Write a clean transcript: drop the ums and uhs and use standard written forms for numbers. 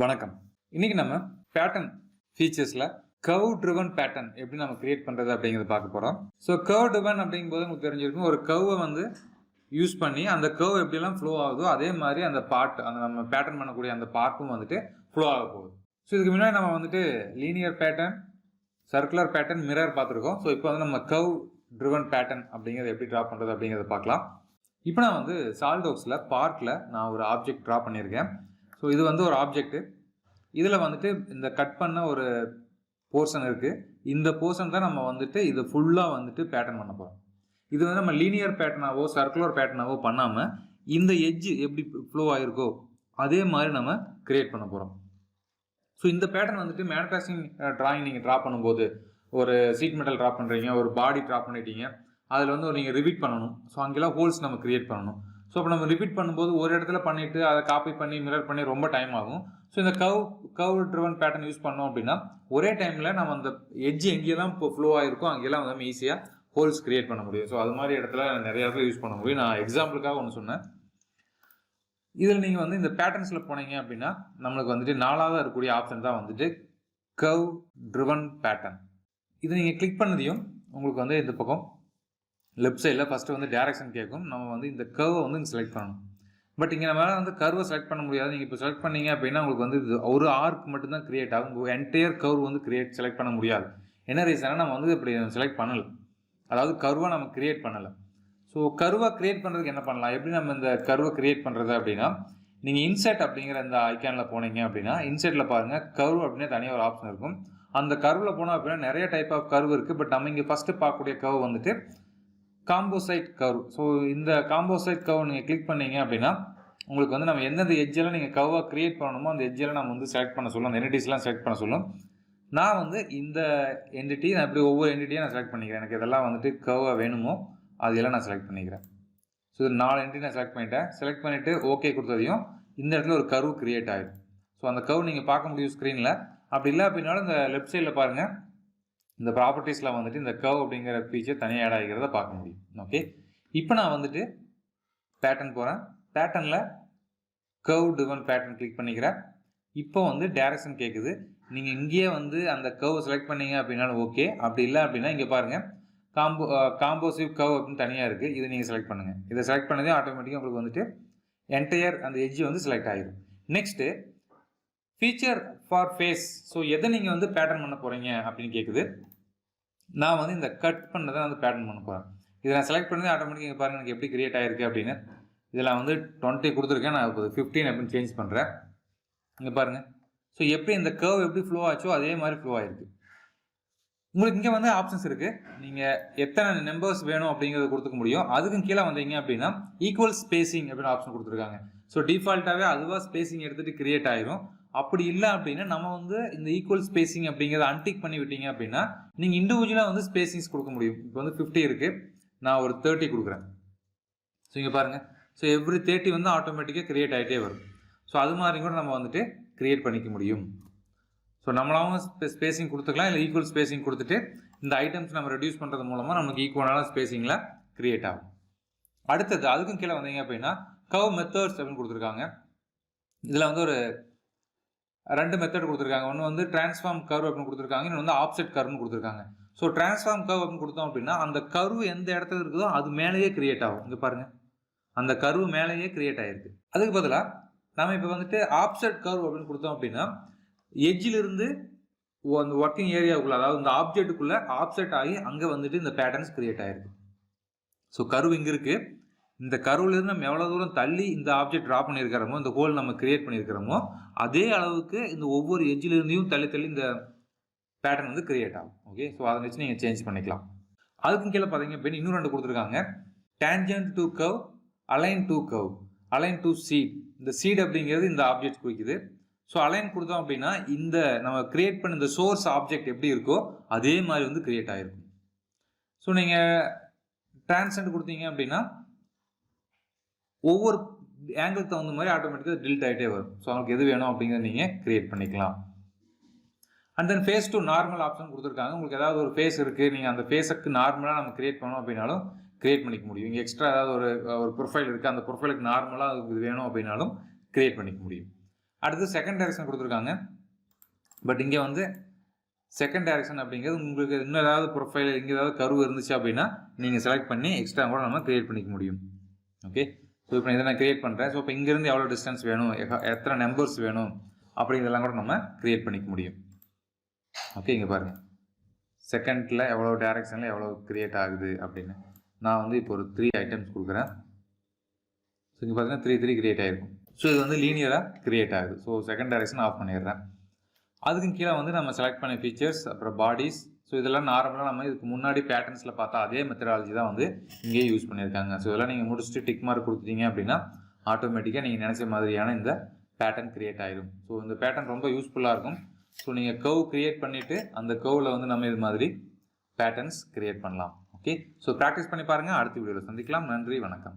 வணக்கம். இன்னைக்கு நம்ம பேட்டர்ன் ஃபீச்சர்ஸ்ல கர்வ் ட்ரிவன் பேட்டர்ன் எப்படி நம்ம கிரியேட் பண்றது அப்படிங்கறத பார்க்க போறோம். ஸோ கர்வ் ட்ரிவன் அப்படிங்கும்போது உங்களுக்கு தெரிஞ்சிருக்கும், ஒரு கர்வை வந்து யூஸ் பண்ணி அந்த கர்வ் எப்படிலாம் ஃப்ளோ ஆகுதோ அதே மாதிரி அந்த பார்ட், அந்த நம்ம பேட்டர்ன் பண்ணக்கூடிய அந்த பார்ட்டும் வந்துட்டு ஃப்ளோ ஆக போகுது. ஸோ இதுக்கு முன்னாடி நம்ம வந்துட்டு linear pattern, circular pattern, mirror பார்த்துருக்கோம். ஸோ இப்போ வந்து நம்ம கர்வ் ட்ரிவன் பேட்டர்ன் அப்படிங்கிறத எப்படி ட்ரா பண்றது அப்படிங்கிறத பார்க்கலாம். இப்போ நான் வந்து சாலிட்வொர்க்ஸ்ல பார்ட்ல நான் ஒரு ஆப்ஜெக்ட் ட்ரா பண்ணியிருக்கேன். ஸோ இது வந்து ஒரு ஆப்ஜெக்ட். இதில் வந்துட்டு இந்த கட் பண்ண ஒரு போர்ஷன் இருக்கு. இந்த போர்ஷன் தான் நம்ம வந்துட்டு இது ஃபுல்லாக வந்துட்டு பேட்டர்ன் பண்ண போகிறோம். இது வந்து நம்ம லீனியர் பேட்டர்னாவோ சர்க்குலர் பேட்டர்னாவோ பண்ணாமல் இந்த எட்ஜ் எப்படி ஃப்ளோ ஆகிருக்கோ அதே மாதிரி நம்ம கிரியேட் பண்ண போகிறோம். ஸோ இந்த பேட்டர்ன் வந்துட்டு மேனுஃபேக்சரிங் டிராயிங் நீங்கள் ட்ரா பண்ணும்போது, ஒரு சீட் மெட்டல் ட்ரா பண்ணுறீங்க, ஒரு பாடி ட்ரா பண்ணிட்டீங்க, அதில் வந்து நீங்கள் ரிப்பீட் பண்ணணும். ஸோ அங்கெல்லாம் ஹோல்ஸ் நம்ம கிரியேட் பண்ணணும். ஸோ அப்போ நம்ம ரிப்பீட் பண்ணும்போது ஒரு இடத்துல பண்ணிவிட்டு அதை காப்பி பண்ணி மிரர் பண்ணி ரொம்ப டைம் ஆகும். ஸோ இந்த கர்வ் ட்ரிவன் பேட்டர்ன் யூஸ் பண்ணோம் அப்படின்னா ஒரே டைமில் நம்ம அந்த எட்ஜ் எங்கெல்லாம் இப்போ ஃப்ளோ ஆகிருக்கோ அங்கெல்லாம் வந்து நம்ம ஈஸியாக ஹோல்ஸ் கிரியேட் பண்ண முடியும். ஸோ அது மாதிரி இடத்துல நிறைய இடத்துல யூஸ் பண்ண முடியும். நான் எக்ஸாம்பிளுக்காக ஒன்று சொன்னேன். இதில் நீங்கள் வந்து இந்த பேட்டர்ன்ஸில் போனீங்க அப்படின்னா நம்மளுக்கு வந்துட்டு 4வது இருக்கக்கூடிய ஆப்ஷன் தான் வந்துட்டு கர்வ் ட்ரிவன் பேட்டர்ன். இது நீங்கள் கிளிக் பண்ணதையும் உங்களுக்கு வந்து இந்த பக்கம் லெஃப்ட் சைடில் ஃபஸ்ட்டு வந்து டேரக்ஷன் கேட்கும். நம்ம வந்து இந்த கர்வை வந்து செலக்ட் பண்ணணும். பட் இங்கே நம்மளால் வந்து கர்வை செலக்ட் பண்ண முடியாது. நீங்கள் இப்போ செலக்ட் பண்ணீங்க அப்படின்னா உங்களுக்கு வந்து இது ஒரு ஆர்க் மட்டும்தான் கிரியேட் ஆகும். என்டையர் கர்வ் வந்து செலக்ட் பண்ண முடியாது. என்ன ரீசன்னா நம்ம வந்து இப்படி செலக்ட் பண்ணலை, அதாவது கர்வை நம்ம கிரியேட் பண்ணலை. ஸோ கர்வை கிரியேட் பண்ணுறதுக்கு என்ன பண்ணலாம், எப்படி நம்ம இந்த கர்வை கிரியேட் பண்ணுறது அப்படின்னா, நீங்கள் இன்செர்ட் அப்படிங்கிற இந்த ஐக்கானில் போனீங்க அப்படின்னா இன்செர்ட்டில் பாருங்கள், கர்வ் அப்படின்னு தனியாக ஒரு ஆப்ஷன் இருக்கும். அந்த கர்வில் போனோம் அப்படின்னா நிறைய டைப் ஆஃப் கர்வ் இருக்குது. பட் நம்ம இங்கே ஃபஸ்ட்டு பார்க்கக்கூடிய கர்வ் வந்துட்டு காம்போசைட் கர்வ். ஸோ இந்த காம்போசைட் கர்வ் நீங்கள் கிளிக் பண்ணீங்க அப்படின்னா உங்களுக்கு வந்து நம்ம எந்தெந்த எட்ஜெல்லாம் நீங்கள் கர்வாக கிரியேட் பண்ணணுமோ அந்த எட்ஜெல்லாம் நம்ம வந்து செலக்ட் பண்ண சொல்லும், அந்த என்டிட்டிஸ்லாம் செலக்ட் பண்ண சொல்லும். நான் வந்து இந்த என்டிட்டி நான் இப்படி ஒவ்வொரு என்டிட்டியும் நான் செலக்ட் பண்ணிக்கிறேன். எனக்கு இதெல்லாம் வந்துட்டு கர்வாக வேணுமோ அதெல்லாம் நான் செலக்ட் பண்ணிக்கிறேன். ஸோ இது 4 என்டிட்டி நான் செலக்ட் பண்ணிட்டேன். செலக்ட் பண்ணிவிட்டு ஓகே கொடுத்ததையும் இந்த இடத்துல ஒரு கர்வ் கிரியேட் ஆகிடும். ஸோ அந்த கர்வ் நீங்கள் பார்க்க முடியும் ஸ்க்ரீனில். அப்படி இல்லை அப்படின்னாலும் இந்த லெஃப்ட் சைடில் பாருங்கள், இந்த ப்ராப்பர்ட்டிஸில் வந்துட்டு இந்த கர்வ் அப்படிங்கிற ஃபீச்சர் தனியாக ஆட் ஆகிக்கிறத பார்க்க முடியும். ஓகே, இப்போ நான் வந்துட்டு பேட்டர்ன் போகிறேன். பேட்டர்னில் கர்வ் ட்ரிவன் பேட்டர்ன் கிளிக் பண்ணிக்கிறேன். இப்போ வந்து டைரக்ஷன் கேட்குது. நீங்கள் இங்கேயே வந்து அந்த கர்வ் செலக்ட் பண்ணீங்க அப்படின்னாலும் ஓகே. அப்படி இல்லை அப்படின்னா இங்கே பாருங்கள், காம்போசிவ் கர்வ் அப்படின்னு தனியாக இருக்குது. இதை நீங்கள் செலக்ட் பண்ணுங்கள். இதை செலக்ட் பண்ணதே ஆட்டோமேட்டிக்காக உங்களுக்கு வந்துட்டு என்டையர் அந்த எட்ஜ் வந்து செலக்ட் ஆகிடும். Next feature for face. So எதை நீங்கள் வந்து பேட்டர்ன் பண்ண போகிறீங்க அப்படின்னு கேட்குது. நான் வந்து இந்த கட் பண்ணதை வந்து பேட்டர்ன் பண்ண போகிறேன். இதை நான் செலக்ட் பண்ணதே ஆட்டோமேட்டிக்காக இங்கே பாருங்கள் எனக்கு எப்படி கிரியேட் ஆகிருக்கு அப்படின்னு. இதில் வந்து 20 கொடுத்துருக்கேன், நான் இப்போ 15 அப்படின்னு சேஞ்ச் பண்ணுறேன். இங்கே பாருங்கள். ஸோ எப்படி இந்த கர்வ் எப்படி ஃப்ளோ ஆச்சோ அதே மாதிரி ஃப்ளோ ஆகிருக்கு. உங்களுக்கு இங்கே வந்து ஆப்ஷன்ஸ் இருக்குது. நீங்கள் எத்தனை நம்பர்ஸ் வேணும் அப்படிங்கிறத கொடுத்துக்க முடியும். அதுக்கும் கீழே வந்தீங்க அப்படின்னா ஈக்குவல் ஸ்பேசிங் அப்படின்னு ஆப்ஷன் கொடுத்துருக்காங்க. ஸோ டிஃபால்ட்டாகவே அதுவாக ஸ்பேசிங் எடுத்துகிட்டு கிரியேட் ஆகிரும். அப்படி இல்லை அப்படின்னா நம்ம வந்து இந்த ஈக்குவல் ஸ்பேசிங் அப்படிங்கிறத அன்டிக் பண்ணி விட்டீங்க அப்படின்னா நீங்கள் இண்டிவிஜுவலாக வந்து ஸ்பேசிங்ஸ் கொடுக்க முடியும். இப்போ வந்து 50 இருக்குது, நான் ஒரு 30 கொடுக்குறேன். ஸோ இங்கே பாருங்கள். ஸோ எவ்ரி 30 வந்து ஆட்டோமேட்டிக்காக கிரியேட் ஆகிட்டே வரும். ஸோ அது மாதிரி கூட நம்ம வந்துட்டு கிரியேட் பண்ணிக்க முடியும். ஸோ நம்மளாவும் ஸ்பேசிங் கொடுத்துக்கலாம், இல்லை ஈக்குவல் ஸ்பேசிங் கொடுத்துட்டு இந்த ஐட்டம்ஸ் நம்ம ரெடியூஸ் பண்ணுறது மூலமாக நமக்கு ஈக்குவலான ஸ்பேசிங்கில் கிரியேட் ஆகும். அடுத்தது அதுக்கும் கீழே வந்தீங்க அப்படின்னா கர்வ் மெத்தட்ஸ் அப்படின்னு கொடுத்துருக்காங்க. இதில் வந்து ஒரு 2 மெத்தட் கொடுத்துருக்காங்க. ஒன்று வந்து டிரான்ஸ்ஃபார்ம் கர்வ் அப்படின்னு கொடுத்துருக்காங்க, இன்னொன்று வந்து ஆப்செட் கர்வ்னு கொடுத்துருக்காங்க. ஸோ டிரான்ஸ்ஃபார்ம் கர்வ் அப்படின்னு கொடுத்தோம் அப்படின்னா அந்த கர்வ் எந்த இடத்துல இருக்குதோ அது மேலேயே கிரியேட் ஆகும். இங்கே பாருங்கள், அந்த கர்வ் மேலேயே கிரியேட் ஆகிருக்கு. அதுக்கு பதிலாக நம்ம இப்போ வந்துட்டு ஆப்செட் கர்வ் அப்படின்னு கொடுத்தோம் அப்படின்னா எட்ஜிலிருந்து அந்த ஒர்க்கிங் ஏரியாவுக்குள்ள, அதாவது இந்த ஆப்ஜெக்ட்டுக்குள்ளே ஆப்செட் ஆகி அங்கே வந்துட்டு இந்த பேட்டர்ன்ஸ் கிரியேட் ஆகிருக்கு. ஸோ கர்வ் இங்கே இருக்குது. இந்த கர்வ்லேருந்து நம்ம எவ்வளோ தூரம் தள்ளி இந்த ஆப்ஜெக்ட் ட்ரா பண்ணியிருக்கிறோமோ, இந்த ஹோல் நம்ம கிரியேட் பண்ணியிருக்கிறோமோ அதே அளவுக்கு இந்த ஒவ்வொரு எட்ஜிலிருந்தையும் தள்ளி தள்ளி இந்த பேட்டர்ன் வந்து கிரியேட் ஆகும். ஓகே, ஸோ அதை வச்சு நீங்கள் சேஞ்ச் பண்ணிக்கலாம். அதுக்கும் கீழே பார்த்தீங்க அப்படின்னு இன்னும் 2 கொடுத்துருக்காங்க. Tangent to curve, align to curve, align to sheet. இந்த சீட் அப்படிங்கிறது இந்த ஆப்ஜெக்ட் குறிக்குது. ஸோ அலைன் கொடுத்தோம் அப்படின்னா இந்த நம்ம கிரியேட் பண்ண இந்த சோர்ஸ் ஆப்ஜெக்ட் எப்படி இருக்கோ அதே மாதிரி வந்து கிரியேட் ஆகிருக்கும். ஸோ நீங்கள் டிரான்சென்ட் கொடுத்தீங்க அப்படின்னா ஒவ்வொரு ஆங்கிளுக்கு தகுந்த மாதிரி ஆட்டோமேட்டிக்காக டில்ட் ஆகிட்டே வரும். ஸோ அவங்களுக்கு எது வேணும் அப்படிங்கிறத நீங்கள் கிரியேட் பண்ணிக்கலாம். And then face to normal option கொடுத்துருக்காங்க. உங்களுக்கு ஏதாவது ஒரு ஃபேஸ் இருக்குது, நீங்கள் அந்த ஃபேஸுக்கு நார்மலாக நம்ம கிரியேட் பண்ணோம் அப்படின்னாலும் கிரியேட் பண்ணிக்க முடியும். இங்கே எக்ஸ்ட்ரா ஏதாவது ஒரு ப்ரொஃபைல் இருக்குது, அந்த ப்ரொஃபைலுக்கு நார்மலாக இது வேணும் அப்படின்னாலும் கிரியேட் பண்ணிக்க முடியும். அடுத்து செகண்ட் டைரக்ஷன் கொடுத்துருக்காங்க. பட் இங்கே வந்து செகண்ட் டைரக்ஷன் அப்படிங்கிறது உங்களுக்கு இன்னும் ஏதாவது ப்ரொஃபைல் இங்கே ஏதாவது கர்வ் இருந்துச்சு அப்படின்னா நீங்கள் செலக்ட் பண்ணி எக்ஸ்ட்ரா கூட நம்ம கிரியேட் பண்ணிக்க முடியும். ஓகே, ஸோ இப்போ இதை நான் கிரியேட் பண்ணுறேன். ஸோ இப்போ இங்கேருந்து எவ்வளோ டிஸ்டன்ஸ் வேணும், எத்தனை நம்பர்ஸ் வேணும் அப்படிங்கிறதெல்லாம் கூட நம்ம கிரியேட் பண்ணிக்க முடியும். ஓகே, இங்கே பாருங்கள் செகண்டில் எவ்வளோ டைரக்ஷனில் எவ்வளோ கிரியேட் ஆகுது அப்படின்னு. நான் வந்து இப்போ ஒரு 3 ஐட்டம்ஸ் கொடுக்குறேன். ஸோ இங்கே பார்த்தீங்கன்னா 3 3 கிரியேட் ஆகிருக்கும். ஸோ இது வந்து லீனியராக கிரியேட் ஆகுது. ஸோ செகண்ட் டைரக்ஷன் ஆஃப் பண்ணிடுறேன். அதுக்கு கீழே வந்து நம்ம செலக்ட் பண்ண ஃபீச்சர்ஸ், அப்புறம் பாடிஸ். ஸோ இதெல்லாம் நார்மலாக நம்ம இதுக்கு முன்னாடி பேட்டர்ன்ஸில் பார்த்தா அதே மெத்தடாலஜி தான் வந்து இங்கேயே யூஸ் பண்ணியிருக்காங்க. ஸோ இதெல்லாம் நீங்கள் முடிச்சுட்டு டிக் மார்க் கொடுத்துட்டீங்க அப்படின்னா ஆட்டோமேட்டிக்காக நீங்கள் நினச்ச மாதிரியான இந்த பேட்டர்ன் கிரியேட் ஆகிடும். ஸோ இந்த பேட்டர்ன் ரொம்ப யூஸ்ஃபுல்லாக இருக்கும். ஸோ நீங்கள் கர்வ் கிரியேட் பண்ணிவிட்டு அந்த கர்வில் வந்து நம்ம இது மாதிரி பேட்டர்ன்ஸ் கிரியேட் பண்ணலாம். ஓகே, ஸோ ப்ராக்டிஸ் பண்ணி பாருங்கள். அடுத்த வீடியோவில் சந்திக்கலாம். நன்றி, வணக்கம்.